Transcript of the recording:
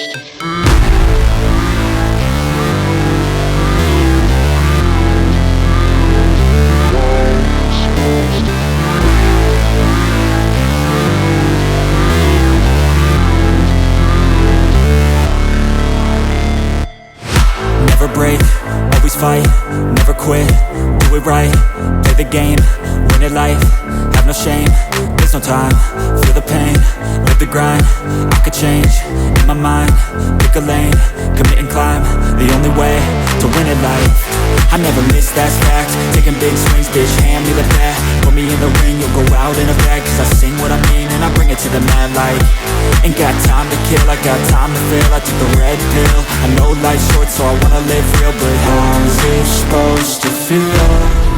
supposed to feel. Never break, always fight, never quit, do it right, play the game, win it life, have no shame, there's no time, feel the pain, live the grind, I could change, in my mind, pick a lane, commit and climb, the only way to win it life. I never miss, that's fact, taking big swings, bitch, hand me the bat, put me in the ring, you'll go out in a bag, cause I sing what I mean and I bring it to the mad light. Ain't got time to kill, I got time to feel, I took the red pill, I know life's short so I wanna live real, but how's it supposed to feel?